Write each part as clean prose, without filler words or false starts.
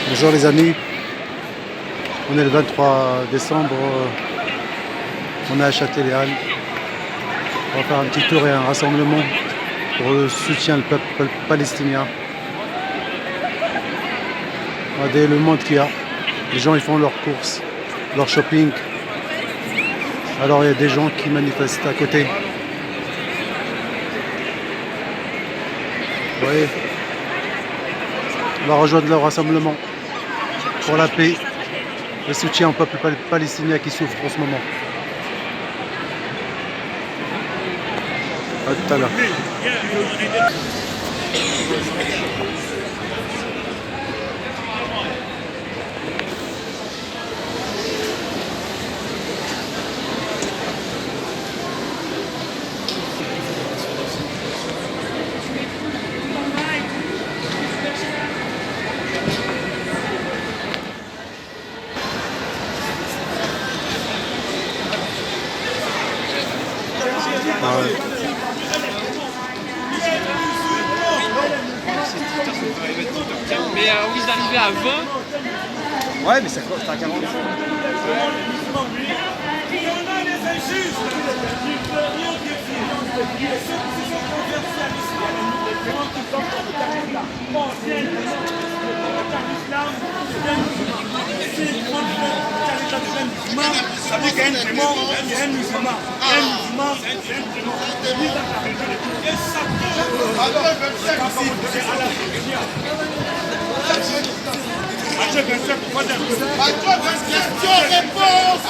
Bonjour les amis, on est le 23 décembre, on est à Châtelet-Les-Halles. On va faire un petit tour et un rassemblement pour le soutien du peuple palestinien. Regardez le monde qu'il y a, les gens ils font leurs courses, leur shopping. Alors il y a des gens qui manifestent à côté. Vous voyez, on va rejoindre le rassemblement pour la paix, le soutien au peuple palestinien qui souffre en ce moment. À tout à l'heure. Mais on risque d'arriver à 20. Ouais, mais ça coûte à 40. Ça veut dire qu'il y a un démon, il y a un musulman. Un musulman, c'est un démon. Et ça Matthieu 25, pourquoi dire question-réponse.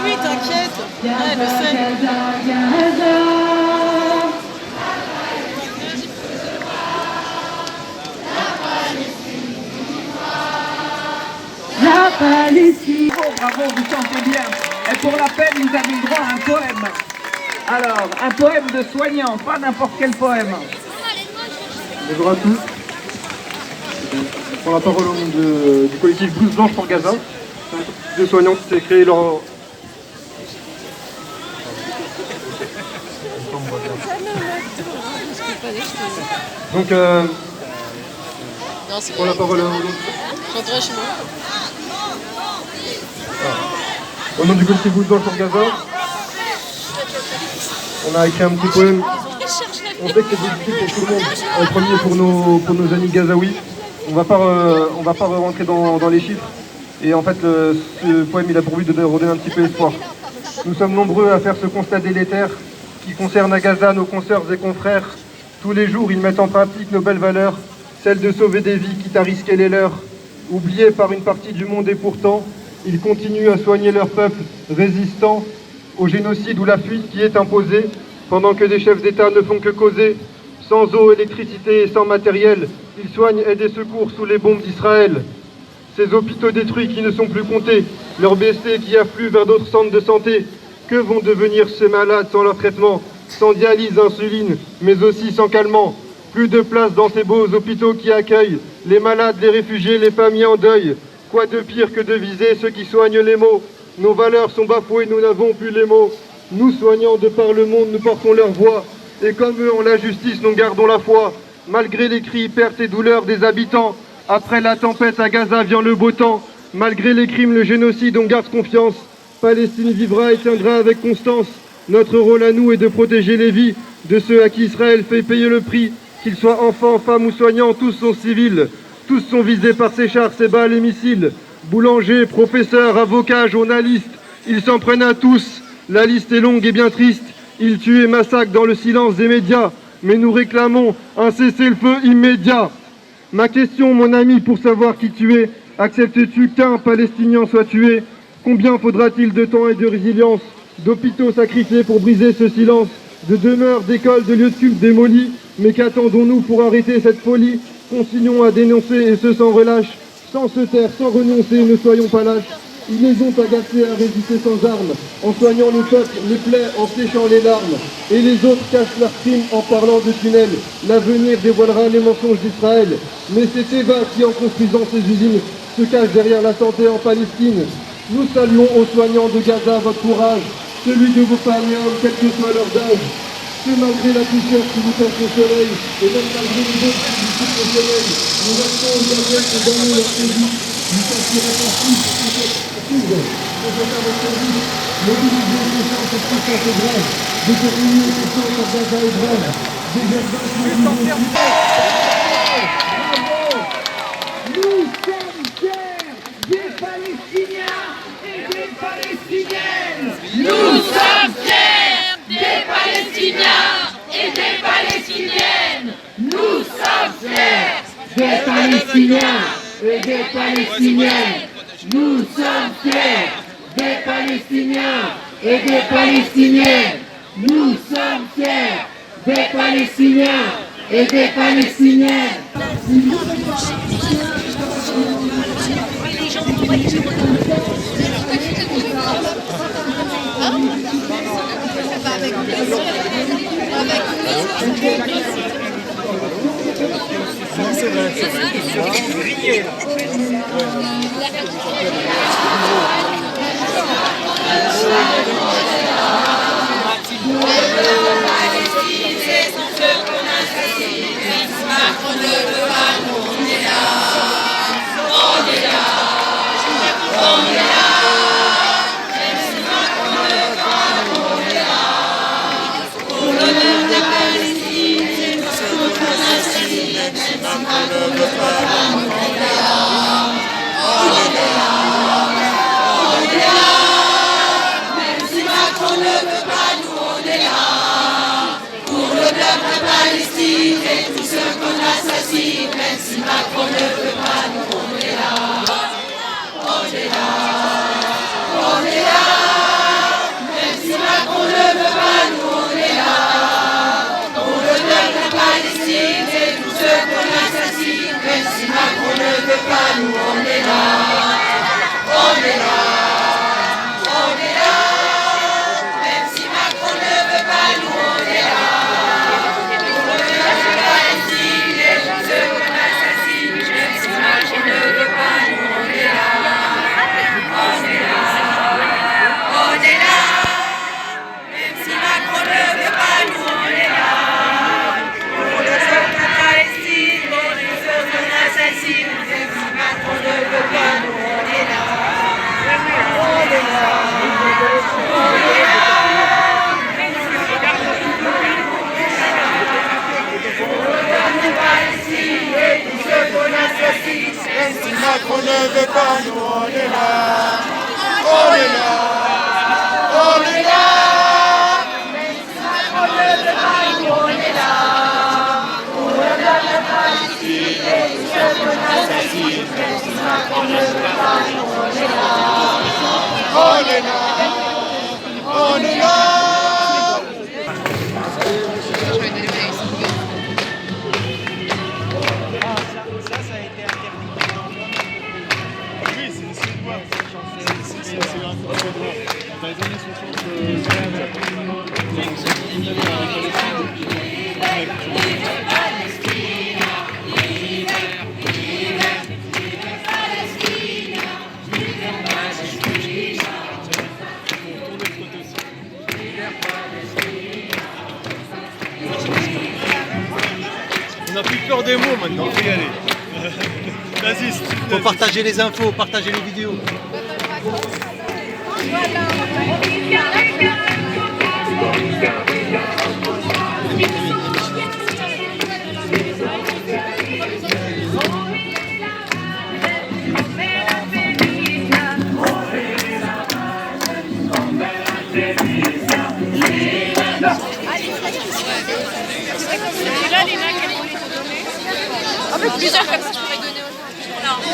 Oui, t'inquiète. Ouais, je sais. La Palestine. Bravo, vous chantez bien. Et pour la peine, vous avez le droit à un poème. Alors, un poème de soignant, pas n'importe quel poème. Bonjour à tous. Je prends la parole au nom du collectif Blouse Blanche pour Gaza. C'est un collectif de soignants qui s'est créé lors... Donc, je prends la parole au nom du collectif Blouse Blanche pour Gaza. On a écrit un petit poème. On sait que c'est difficile pour tout le monde, en premier pour nos amis gazaouis. On va pas rentrer dans les chiffres. Et en fait, ce poème, il a pour but de redonner un petit peu espoir. Nous sommes nombreux à faire ce constat délétère qui concerne à Gaza nos consoeurs et confrères. Tous les jours, ils mettent en pratique nos belles valeurs, celles de sauver des vies, quitte à risquer les leurs. Oubliés par une partie du monde et pourtant, ils continuent à soigner leur peuple résistant au génocide ou la fuite qui est imposée, pendant que des chefs d'État ne font que causer. Sans eau, électricité et sans matériel, ils soignent, aident et secours sous les bombes d'Israël. Ces hôpitaux détruits qui ne sont plus comptés, leurs blessés qui affluent vers d'autres centres de santé. Que vont devenir ces malades sans leur traitement, sans dialyse, insuline, mais aussi sans calmant? Plus de place dans ces beaux hôpitaux qui accueillent les malades, les réfugiés, les familles en deuil. Quoi de pire que de viser ceux qui soignent les maux? Nos valeurs sont bafouées, nous n'avons plus les mots. Nous, soignants de par le monde, nous portons leur voix. Et comme eux en la justice, nous gardons la foi. Malgré les cris, pertes et douleurs des habitants, après la tempête à Gaza vient le beau temps. Malgré les crimes, le génocide, on garde confiance. Palestine vivra et tiendra avec constance. Notre rôle à nous est de protéger les vies de ceux à qui Israël fait payer le prix. Qu'ils soient enfants, femmes ou soignants, tous sont civils. Tous sont visés par ces chars, ces balles et missiles. Boulangers, professeurs, avocats, journalistes, ils s'en prennent à tous. La liste est longue et bien triste. Ils tuent et massacrent dans le silence des médias. Mais nous réclamons un cessez-le-feu immédiat. Ma question, mon ami, pour savoir qui tu es, Acceptes-tu qu'un Palestinien soit tué? Combien faudra-t-il de temps et de résilience, d'hôpitaux sacrifiés pour briser ce silence, de demeures, d'écoles, de lieux de culte démolis? Mais qu'attendons-nous pour arrêter cette folie? Continuons à dénoncer et ce sans relâche, sans se taire, sans renoncer, ne soyons pas lâches. Ils les ont agacés à résister sans armes, en soignant le peuple, les plaies, en séchant les larmes. Et les autres cachent leurs crimes en parlant de tunnels. L'avenir dévoilera les mensonges d'Israël. Mais c'est Eva qui, en construisant ces usines, se cache derrière la santé en Palestine. Nous saluons aux soignants de Gaza votre courage, celui de vos familles, quel que soit leur âge. Que malgré la poussière qui vous cache le soleil, et même malgré les autres qui vous coupent le soleil, nous restons aux aveugles et dans leur pays. Nous s'assurons tous que cette crise, que cette à votre service, mobilisez les chances de puissance et grave, déterminez les chances à Gaza et brave, désherbant Nous sommes fiers des Palestiniens et des Palestiniennes. Nous sommes fiers des Palestiniens et des Palestiniennes. Nous sommes fiers Des Palestiniens et des Palestiniennes. Nous sommes fiers des Palestiniens et des Palestiniennes. Nous sommes fiers des Palestiniens et des Palestiniennes. Macron ne veut pas, nous on est là. On est là. On est là. Macron ne veut pas, nous on est là. Pour le peuple palestinien et tous ceux qu'on assassine. Même si Macron ne veut pas, nous on est là. On est là. On est là. Dans les années 60, on n'a plus peur des mots maintenant, on peut y aller. Vas-y, faut partager les infos, partager les vidéos. En fait, plusieurs comme ça, je pourrais donner aux gens.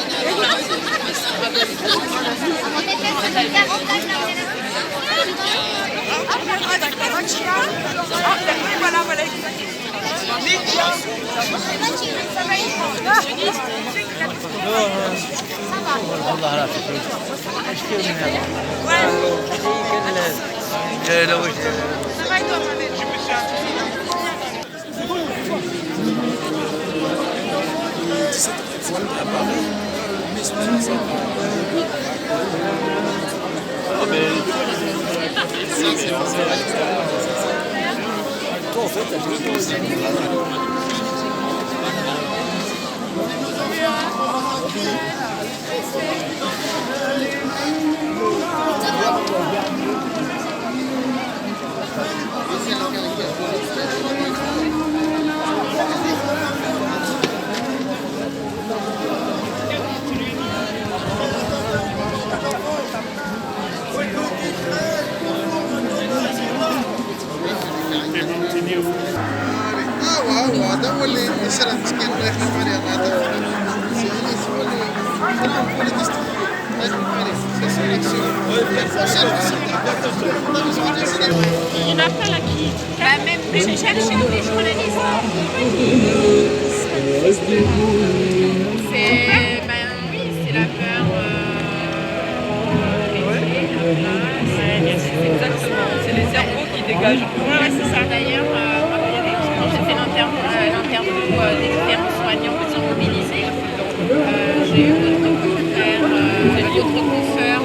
هذا هو اللي يسرع مسكين الله يخلف عليه هذا هو اللي Il y en a plein là qui. Bah, même que j'ai cherché les journalistes. C'est. Ben oui, c'est la peur. Exactement, c'est les cerveaux qui dégagent. Ouais, c'est ça. D'ailleurs, quand j'ai fait l'interview des différents soignants qui sont mobilisés, j'ai eu d'autres confrères.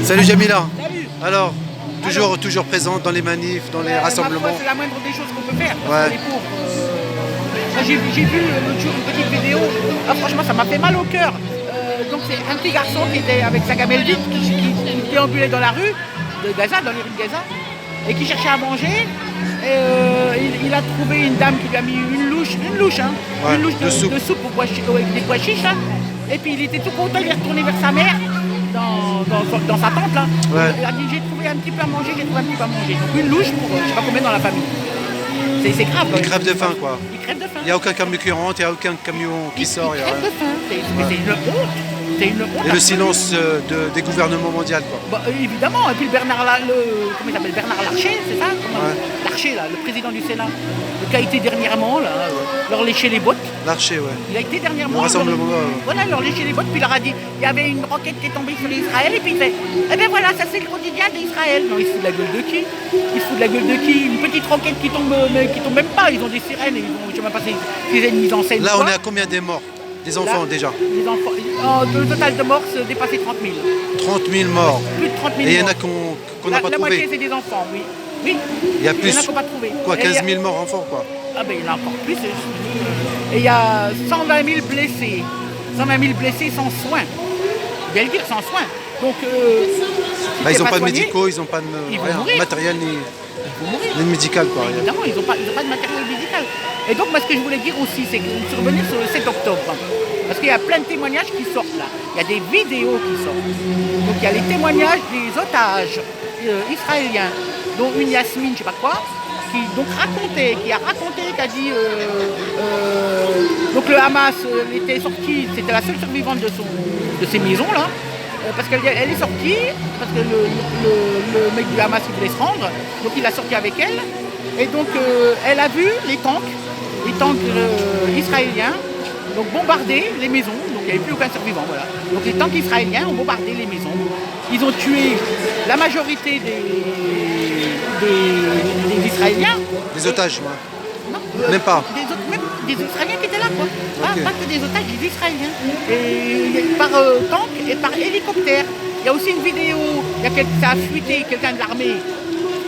Salut Jamila. Salut. Alors, toujours présente dans les manifs, dans les rassemblements. C'est la moindre des choses qu'on peut faire. Ouais. Les pauvres. J'ai vu l'autre jour une petite vidéo. Ah, franchement, ça m'a fait mal au cœur. Donc c'est un petit garçon qui était avec sa gamelle vide, qui déambulait dans la rue de Gaza, dans les rues de Gaza, et qui cherchait à manger. Et il a trouvé une dame qui lui a mis une louche, hein, ouais, une louche de soupe avec des pois chiches. Hein. Et puis il était tout content, il est retourné vers sa mère. Dans sa tente là, ouais. Il a dit j'ai trouvé un petit peu à manger, Donc une louche pour je sais pas combien dans la famille. C'est grave. Il crève de faim quoi. Il crève de faim. Il n'y a aucun camion qui rentre, il n'y a aucun camion qui sort. Il crève de faim. C'est une honte. C'est une honte. Et le silence des gouvernements mondiaux quoi. Bah, évidemment, et puis Bernard Larcher, c'est ça ouais. Larcher là, le président du Sénat, qui a été dernièrement là, leur lécher les bottes. Larcher, ouais. Il a été dernièrement. Le rassemblement. Voilà, leur lécher les bottes, puis il leur a dit, il y avait une roquette qui est tombée sur Israël, et puis il fait, eh bien voilà, ça c'est le quotidien d'Israël. Non, il se fout de la gueule de qui? Il se fout de la gueule de qui? Une petite roquette qui tombe même pas, ils ont des sirènes, je sais même pas si c'est une mise en scène. Là, on est à combien des morts? Des enfants déjà? Les enfants, le total de morts se dépassait 30 000. 30 000 morts. Plus de 30 000 morts. Et il y en a qu'on n'a pas trouvé. La moitié c'est des enfants, oui. Oui. Il y a plus. Il y en a qu'on n'a pas trouvé. Quoi, 15 000 morts enfants quoi? Ah ben il y en a encore plus. Et il y a 120 000 blessés. 120 000 blessés sans soins. Bien le dire, sans soins. Donc, ils n'ont pas de médicaux, ils n'ont pas de matériel ni médical. Quoi, évidemment, ils n'ont pas de matériel médical. Et donc, moi, ce que je voulais dire aussi, c'est que je suis revenu sur le 7 octobre. Parce qu'il y a plein de témoignages qui sortent là. Il y a des vidéos qui sortent. Donc, il y a les témoignages des otages israéliens, dont une Yasmine, je ne sais pas quoi, qui a dit donc le Hamas était sorti, c'était la seule survivante de ces maisons là, parce qu'elle est sortie, parce que le mec du Hamas il voulait se rendre, donc il l'a sorti avec elle, et donc elle a vu les tanks israéliens donc bombarder les maisons, donc il n'y avait plus aucun survivant, voilà. Donc les tanks israéliens ont bombardé les maisons, ils ont tué la majorité des Israéliens. Israéliens. Des otages, ouais. Non, Même pas. Même des Israéliens qui étaient là, quoi. Ok. Pas que des otages, des Israéliens. Et par tank et par hélicoptère. Il y a aussi une vidéo, ça a fuité quelqu'un de l'armée.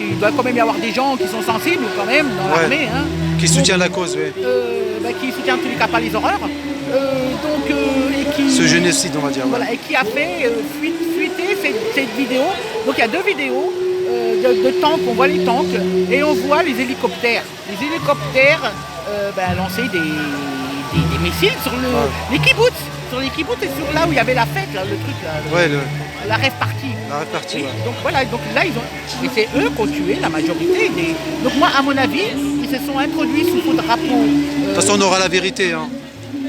Il doit quand même y avoir des gens qui sont sensibles quand même dans Ouais. l'armée. Hein. Qui soutient la cause, oui. Qui soutient en tous les cas pas les horreurs. Et qui, Ce génocide, on va dire. Ouais. voilà, et qui a fait fuiter cette vidéo. Donc il y a deux vidéos de tanks, on voit les tanks et on voit les hélicoptères. Les hélicoptères lancer des missiles sur les kibbutz. Sur les kibbutz et sur là où il y avait la fête, là, le truc, là, Ouais, la rêve partie. la répartie, Oui, ouais. donc voilà, donc là ils ont. Et c'est eux qui ont tué la majorité des. Donc moi, à mon avis, ils se sont introduits sous faux drapeau. De toute façon, on aura la vérité. Hein.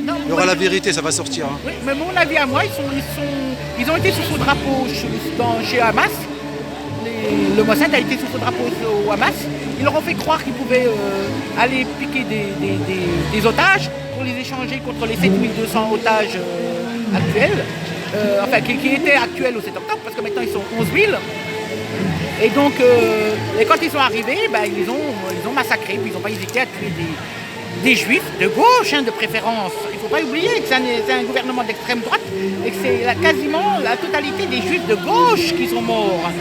Non, Il y aura la vérité, ça va sortir. Hein. oui, mais mon avis à moi, ils ont été sous faux drapeau chez Hamas. Le Mossad a été sous faux drapeau au Hamas. Ils leur ont fait croire qu'ils pouvaient aller piquer des otages pour les échanger contre les 7200 otages actuels, qui étaient actuels au 7 octobre, parce que maintenant ils sont 11 000. Et donc, et quand ils sont arrivés, ils les ont massacrés, puis ils n'ont pas hésité à tuer des juifs de gauche, de préférence. Il ne faut pas oublier que c'est un gouvernement d'extrême droite et que c'est quasiment la totalité des juifs de gauche qui sont morts.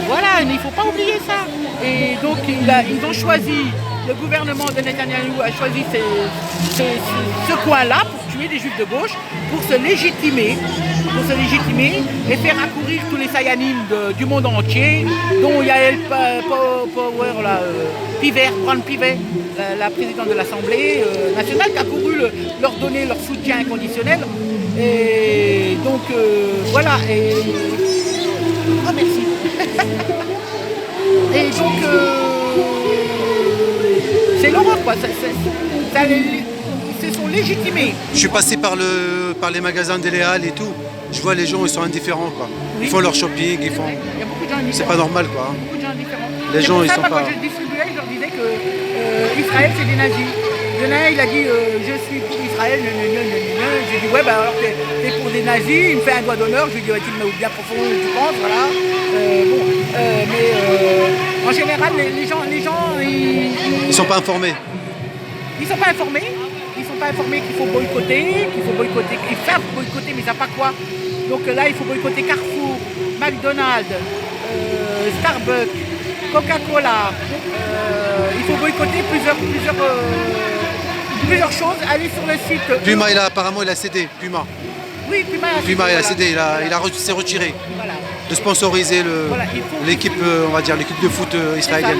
Voilà, il ne faut pas oublier ça. Et donc ils ont choisi, le gouvernement de Netanyahou a choisi ce coin-là pour tuer des juifs de gauche, pour se légitimer et faire accourir tous les Sayanim du monde entier, dont Yael Power, Brand Pivet, la présidente de l'Assemblée nationale, qui a couru leur donner leur soutien inconditionnel. Et donc voilà. Et... Oh merci. Et donc c'est l'horreur quoi. Ils se sont légitimés. Je suis passé par les magasins d'Eléal et tout. Je vois les gens, ils sont indifférents, quoi. Oui. Ils font leur shopping, ils font. Il y a beaucoup de gens indifférents. C'est pas normal, quoi. Beaucoup de gens indifférents. Les gens, ils sont pas. Quand je distribuais, je leur disais que Israël, c'est des nazis. Il y en a un, il a dit je suis pour Israël, j'ai dit ouais, alors t'es pour des nazis, il me fait un doigt d'honneur, je lui dis tu me mets bien profond, tu penses, voilà. Mais en général, les gens, Ils sont pas informés. ils sont pas informés. Ils sont pas informés qu'il faut boycotter, ils savent boycotter, mais ils savent pas quoi. Donc là, il faut boycotter Carrefour, McDonald's, Starbucks, Coca-Cola. Il faut boycotter plusieurs choses. Aller sur le site. Puma, apparemment, il a cédé. Puma. Oui, Puma, il a cédé. Il s'est retiré voilà. de sponsoriser Voilà, l'équipe, on va dire, l'équipe de foot israélienne.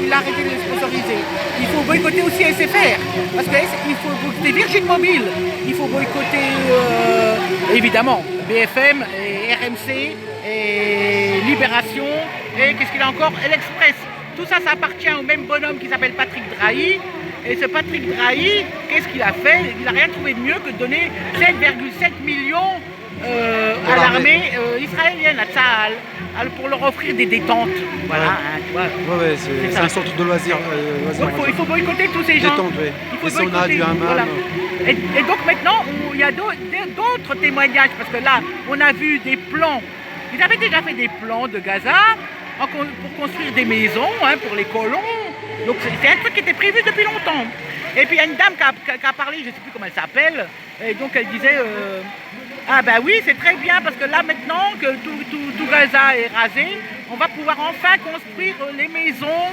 Il a arrêté de les sponsoriser. Il faut boycotter aussi SFR, parce qu'il faut boycotter Virgin Mobile, il faut boycotter évidemment BFM, et RMC, et Libération, et qu'est-ce qu'il a encore, l'Express. Tout ça, ça appartient au même bonhomme qui s'appelle Patrick Drahi. Et ce Patrick Drahi, qu'est-ce qu'il a fait? Il n'a rien trouvé de mieux que de donner 7,7 millions à l'armée israélienne, à Tzahal, pour leur offrir des détentes. Voilà, Ouais. hein, tu vois. Ouais, c'est un centre de loisirs. Il faut boycotter tous ces gens. Détente, oui. Il faut Des saunas, boycotter. du hammam. Voilà. Et donc maintenant, il y a d'autres témoignages, parce que là, on a vu des plans. Ils avaient déjà fait des plans de Gaza pour construire des maisons pour les colons. Donc c'est un truc qui était prévu depuis longtemps. Et puis il y a une dame qui a parlé, je ne sais plus comment elle s'appelle, et donc elle disait ah ben oui, c'est très bien, parce que là maintenant que tout Gaza est rasé, on va pouvoir enfin construire les maisons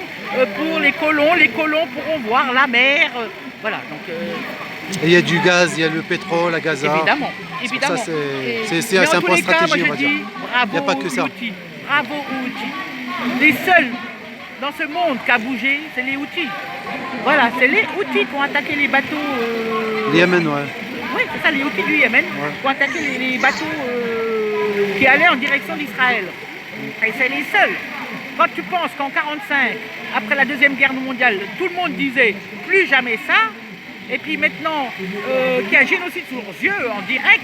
pour les colons pourront voir la mer. Voilà, donc... Et il y a du gaz, il y a le pétrole à Gaza. Évidemment. Ça, c'est un point stratégique, on va dire. Bravo, Il n'y a pas que ça. Houthis. Bravo aux Houthis. Les seuls dans ce monde qui a bougé, c'est les Houthis. Voilà, c'est les Houthis qui ont attaqué les bateaux. Le Yémen, ouais. Oui, c'est ça, les Houthis du Yémen, qui ont attaqué les bateaux qui allaient en direction d'Israël. Et c'est les seuls. Quand tu penses qu'en 1945, après la Deuxième Guerre mondiale, tout le monde disait plus jamais ça, et puis maintenant qu'il y a un génocide sous leurs yeux en direct,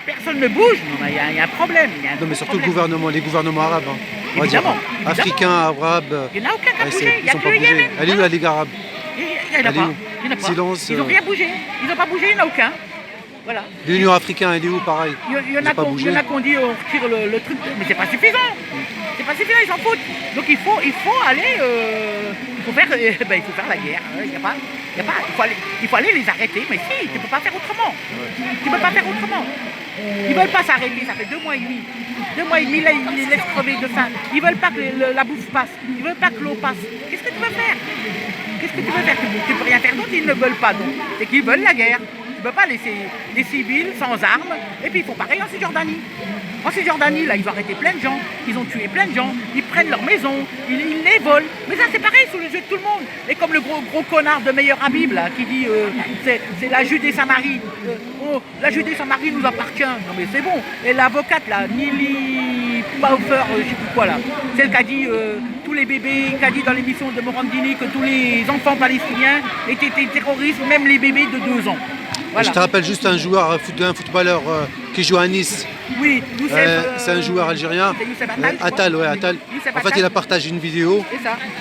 personne ne bouge. Il y a un problème. Non, mais surtout les gouvernements arabes. Hein. On va dire africains, arabes. Il n'y en a aucun qui a bougé. Il Ils n'y a sont que pas le bougés. Yémen. Elle est où la Ligue arabe? Il n'y en a pas. Silence. Ils n'ont rien bougé. Ils n'ont pas bougé, il n'y en a aucun. Voilà. L'Union africaine, elle est où pareil? Il y en a qu'on dit on retire le truc, mais c'est pas suffisant. C'est pas suffisant, ils s'en foutent. Donc il faut aller, il faut faire la guerre. Il faut aller les arrêter, mais si, tu peux pas faire autrement. Tu peux pas faire autrement. Ils veulent pas s'arrêter, ça fait 2 mois et demi. 2 mois et demi, là, ils les laissent crever de faim. Ils veulent pas que la bouffe passe. Ils veulent pas que l'eau passe. Qu'est-ce que tu veux faire? Qu'est-ce que tu veux faire? Tu peux rien faire d'autre, ils ne veulent pas donc. C'est qu'ils veulent la guerre. Tu ne peux pas laisser des civils sans armes. Et puis ils font pareil en Cisjordanie. En Cisjordanie, là, ils ont arrêté plein de gens. Ils ont tué plein de gens. Ils prennent leurs maisons. Ils les volent. Mais ça, c'est pareil sous les yeux de tout le monde. Et comme le gros connard de Meilleur Habib, là, qui dit c'est la Judée-Samarie. La Judée-Samarie nous appartient. Non, mais c'est bon. Et l'avocate, là, Nili Paufer, je ne sais plus quoi, là. Celle qui a dit tous les bébés, qui a dit dans l'émission de Morandini que tous les enfants palestiniens étaient terroristes, même les bébés de 2 ans. Voilà. Je te rappelle juste un joueur, un footballeur qui joue à Nice. Oui, c'est un joueur algérien. Attal, ouais, Attal. En fait, il a partagé une vidéo.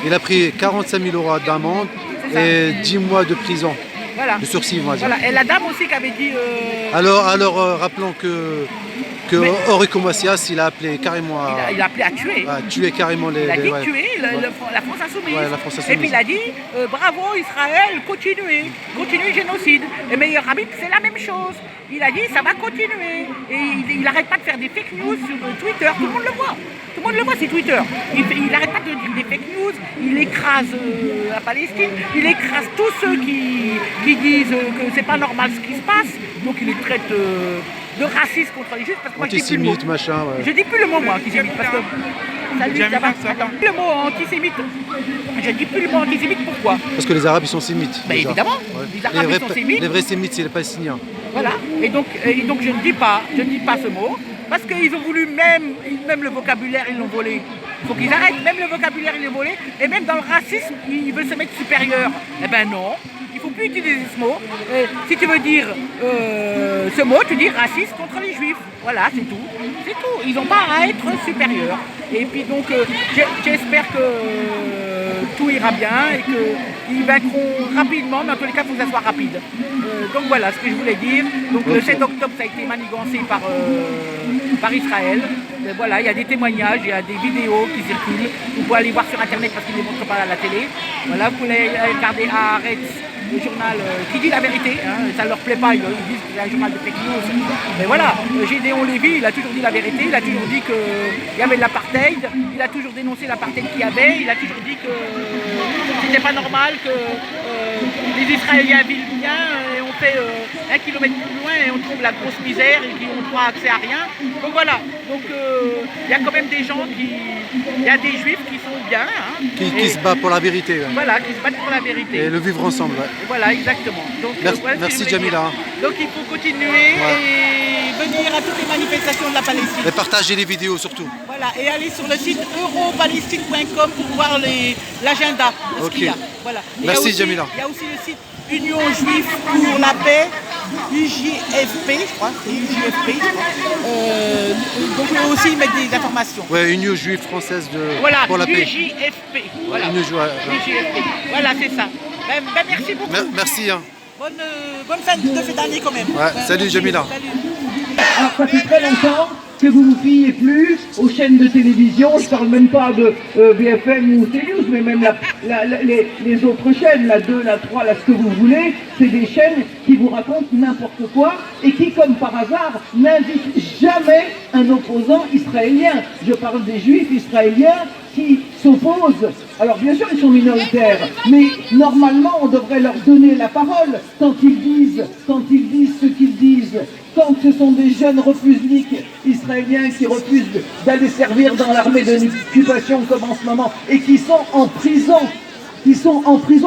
Il a pris 45 000 € d'amende et 10 mois de prison. Voilà. De sursis, on va dire. Voilà. Et la dame aussi qui avait dit... Alors rappelons que Enrico Macias, il a appelé carrément il a appelé à tuer. À tuer carrément les... Il a dit tuer la France Insoumise. Ouais, la France Insoumise. Et puis il a dit bravo Israël, continuez le génocide. Et Meilleur Habib, c'est la même chose. Il a dit ça va continuer. Et il n'arrête pas de faire des fake news sur Twitter. Tout le monde le voit. Tout le monde le voit, c'est Twitter. Il n'arrête pas de dire des fake news. Il écrase la Palestine. Il écrase tous ceux qui disent que c'est pas normal ce qui se passe. Donc il les traite de racistes contre les juifs. Parce que moi, antisémite, machin. Ouais. Je dis plus le mot, moi, antisémite. Parce que. Salut, ça va. Attends. Le mot antisémite. Je dis plus le mot antisémite, pourquoi? Parce que les Arabes, ils sont sémites. Mais évidemment. Ouais. Les Arabes, ils sont sémites. Les vrais sémites, c'est les Palestiniens. Voilà. Et donc je ne dis pas ce mot. Parce qu'ils ont voulu même le vocabulaire, ils l'ont volé. Il faut qu'ils arrêtent. Même le vocabulaire, ils l'ont volé. Et même dans le racisme, ils veulent se mettre supérieur. Eh ben non. Il ne faut plus utiliser ce mot. Si tu veux dire ce mot, tu dis raciste contre les juifs. Voilà, c'est tout. C'est tout. Ils n'ont pas à être supérieurs. Et puis donc, j'espère que tout ira bien et qu'ils vaincront rapidement. Mais en tous les cas, il faut que ça soit rapide. Donc voilà ce que je voulais dire. Donc le 7 octobre, ça a été manigancé par Israël. Et voilà, il y a des témoignages, il y a des vidéos qui circulent. Vous pouvez aller voir sur Internet parce qu'ils ne les montrent pas à la télé. Voilà, vous pouvez aller regarder Haaretz, le journal qui dit la vérité, hein, ça ne leur plaît pas, ils disent que c'est un journal de fake news. Mais voilà, Gédéon Lévy, il a toujours dit la vérité, il a toujours dit qu'il y avait de l'apartheid, il a toujours dénoncé l'apartheid qu'il y avait, il a toujours dit que c'était pas normal que les Israéliens vivent bien et on fait 1 kilomètre plus loin et on trouve la grosse misère et qui n'ont pas accès à rien. Donc voilà, donc il y a quand même des gens il y a des juifs qui sont bien. Hein, qui se battent pour la vérité. Ouais. Voilà, qui se battent pour la vérité. Et le vivre ensemble. Ouais. Voilà, exactement. Donc, merci Jamila. Donc il faut continuer et venir à toutes les manifestations de la Palestine. Et partager les vidéos surtout. Voilà, et aller sur le site europalestine.com pour voir l'agenda de ce qu'il y a. Voilà. Merci Jamila. Il y a aussi le site Union Juive pour la paix, UJFP, je crois, c'est UJFP, je crois. Donc eux aussi ils mettent des informations. Ouais, Union Juive française pour la paix. UJFP. Voilà. UJFP. Voilà, c'est ça. Ben, merci beaucoup. Merci. Hein. Bonne fin de fête d'année quand même. Ouais, salut Jamila. Salut. Alors ça fait très longtemps que vous ne vous fiez plus aux chaînes de télévision, je ne parle même pas de BFM ou CNews, mais même les autres chaînes, la 2, la 3, là, ce que vous voulez, c'est des chaînes qui vous racontent n'importe quoi et qui, comme par hasard, n'invitent jamais un opposant israélien. Je parle des juifs israéliens qui s'opposent. Alors bien sûr ils sont minoritaires, mais normalement on devrait leur donner la parole quand ils disent ce qu'ils disent. Quand ce sont des jeunes refusniks israéliens qui refusent d'aller servir dans l'armée de l'occupation comme en ce moment et qui sont en prison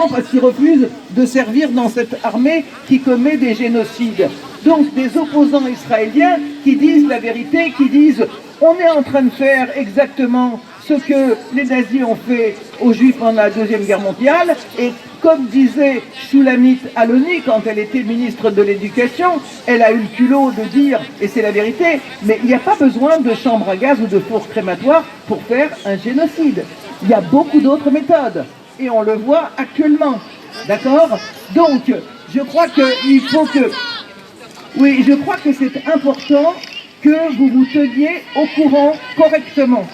parce qu'ils refusent de servir dans cette armée qui commet des génocides. Donc des opposants israéliens qui disent la vérité, qui disent on est en train de faire exactement ce que les nazis ont fait aux Juifs pendant la Deuxième Guerre mondiale, et comme disait Shulamit Aloni quand elle était ministre de l'Éducation, elle a eu le culot de dire, et c'est la vérité, mais il n'y a pas besoin de chambre à gaz ou de four crématoire pour faire un génocide. Il y a beaucoup d'autres méthodes, et on le voit actuellement, d'accord? Donc, je crois qu'il faut que Oui, je crois que c'est important que vous vous teniez au courant correctement.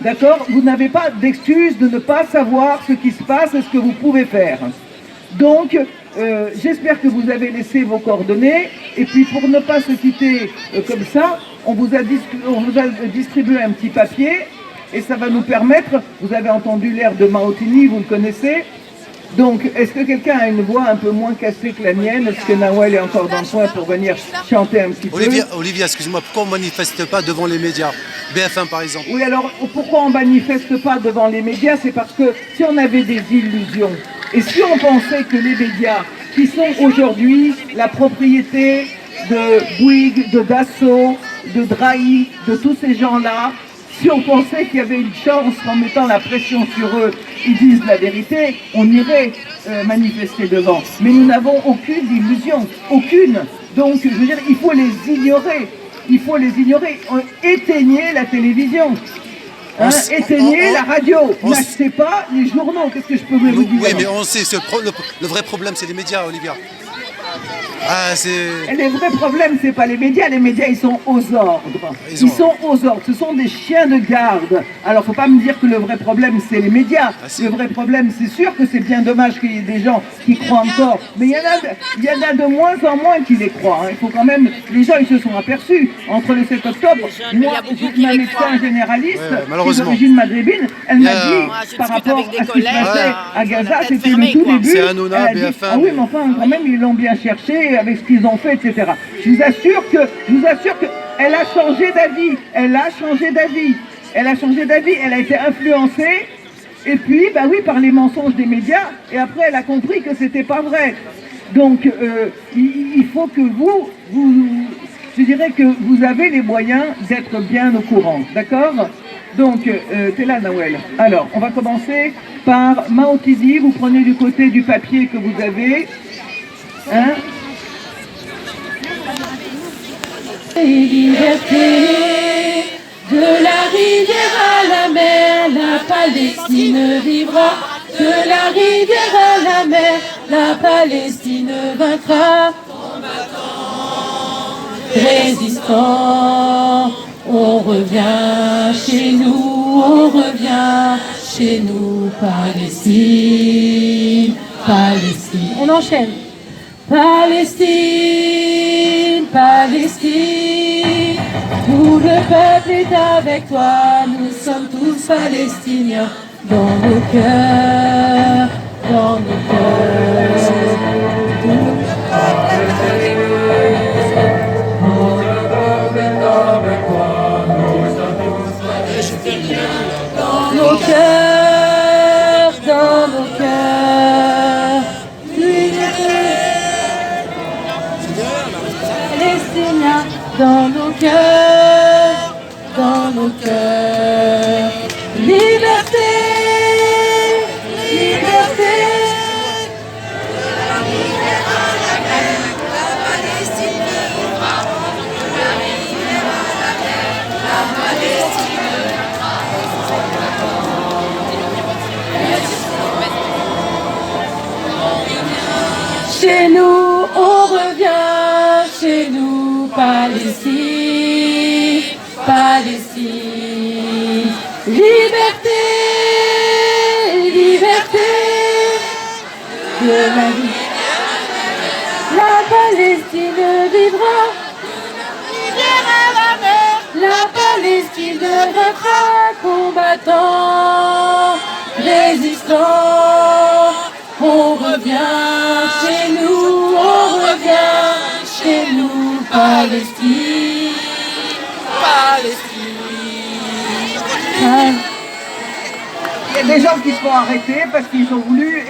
D'accord? Vous n'avez pas d'excuse de ne pas savoir ce qui se passe et ce que vous pouvez faire. Donc, j'espère que vous avez laissé vos coordonnées. Et puis, pour ne pas se quitter comme ça, on vous a distribué un petit papier. Et ça va nous permettre, vous avez entendu l'air de Maotini, vous le connaissez. Donc, est-ce que quelqu'un a une voix un peu moins cassée que la mienne? Est-ce que Nawel est encore dans le coin pour venir chanter un petit peu? Olivier, excuse-moi, pourquoi on ne manifeste pas devant les médias? BF1 par exemple. Oui, alors pourquoi on ne manifeste pas devant les médias? C'est parce que si on avait des illusions, et si on pensait que les médias, qui sont aujourd'hui la propriété de Bouygues, de Dassault, de Drahi, de tous ces gens-là, si on pensait qu'il y avait une chance en mettant la pression sur eux, ils disent la vérité, on irait manifester devant. Mais nous n'avons aucune illusion, aucune. Donc, je veux dire, il faut les ignorer. Il faut les ignorer. Éteignez la télévision. Hein, éteignez la radio. N'achetez pas les journaux. Qu'est-ce que je peux vous dire? Oui, mais on sait, le vrai problème, c'est les médias, Olivia. Les vrais problèmes, c'est pas les médias ils sont aux ordres. Ils sont aux ordres, ce sont des chiens de garde. Alors faut pas me dire que le vrai problème c'est les médias. Le vrai problème, c'est sûr que c'est bien dommage qu'il y ait des gens qui croient encore. Mais il y en a de moins en moins qui les croient. Hein. Il faut quand même, les gens ils se sont aperçus. Entre le 7 octobre, moi, ma médecin généraliste, qui est d'origine maghrébine, elle m'a dit, par rapport à ce qui se passait à Gaza, c'était le tout début. C'est Hanouna, BF1. Ah oui, mais enfin, quand même, ils l'ont bien cherché avec ce qu'ils ont fait, etc. Je vous assure que elle a changé d'avis. Elle a changé d'avis. Elle a été influencée. Et puis, bah oui, par les mensonges des médias. Et après, elle a compris que c'était pas vrai. Donc, il faut que je dirais que vous avez les moyens d'être bien au courant. D'accord? Donc, t'es là, Nawel. Alors, on va commencer par Maotidi. Vous prenez du côté du papier que vous avez. Hein? Et liberté, de la rivière à la mer, la Palestine vivra. De la rivière à la mer, la Palestine vaincra. Résistants, on revient chez nous, Palestine, Palestine. On enchaîne. Palestine, Palestine, tout le peuple est avec toi, nous sommes tous palestiniens, dans nos cœurs, dans nos cœurs. Tout le peuple est avec toi, nous sommes tous palestiniens, dans nos cœurs, dans nos cœurs. Dans nos cœurs, dans nos cœurs. Liberté, liberté. De la rivière à la mer, la Palestine vivra. De la rivière à la mer, la Palestine vivra. Chez nous, on revient, chez nous. Palestine, Palestine, liberté, liberté de la vie. La Palestine vivra, la Palestine vaincra, combattants, résistants, on revient chez nous, on revient chez nous. Palestine, Palestine. Il y a des gens qui se font arrêter parce qu'ils ont voulu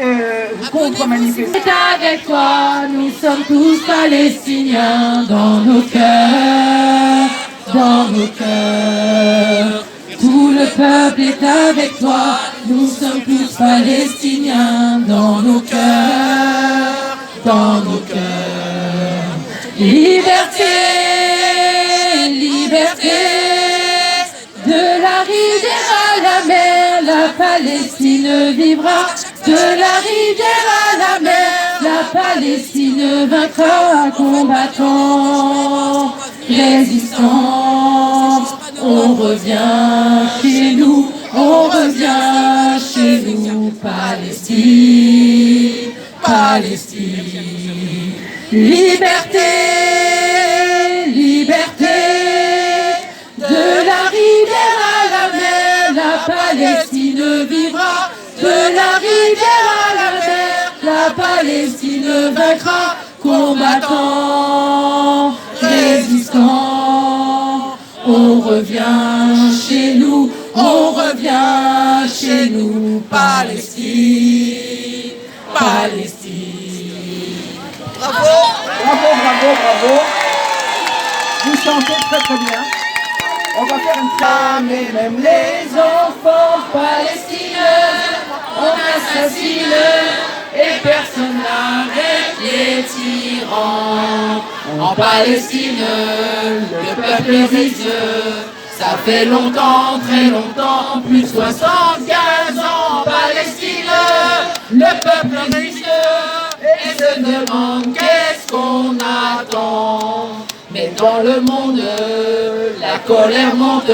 contre-manifester. Avec toi, nous sommes tous palestiniens dans nos cœurs, dans nos cœurs. Tout le peuple est avec toi, nous sommes tous palestiniens dans nos cœurs, dans nos cœurs. Liberté, liberté, de la rivière à la mer, la Palestine vivra. De la rivière à la mer, la Palestine vaincra, combattants, résistants. On revient chez nous, on revient chez nous, Palestine, Palestine. Liberté, liberté, de la rivière à la mer, la Palestine vivra. De la rivière à la mer, la Palestine vaincra, combattants, résistants. On revient chez nous, on revient chez nous, Palestine, Palestine. Bravo, bravo, bravo, bravo. Vous chantez très très bien. On va faire une femme et même les enfants palestiniens. On assassine et personne n'arrête les tyrans. En Palestine, le peuple résiste. Ça fait longtemps, très longtemps, plus de 75 ans. En Palestine, le peuple résiste et se demande qu'est-ce qu'on attend. Mais dans le monde, la colère monte.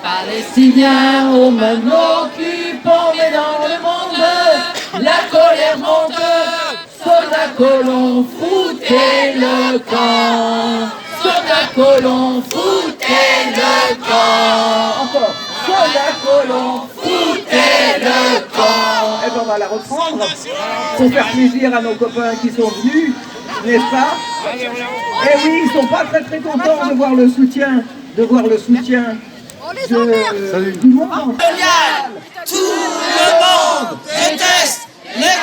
Palestiniens aux mains occupants, mais dans le monde, la colère monte. Soldats colons, foutez le camp. Soldats colons, foutez le camp. Encore. Soldats colons, foutez le camp. Et ben on va la reprendre pour faire plaisir à nos copains qui sont venus, n'est-ce pas? Et oui, ils sont pas très très contents de voir le soutien, du monde. Tout le monde déteste les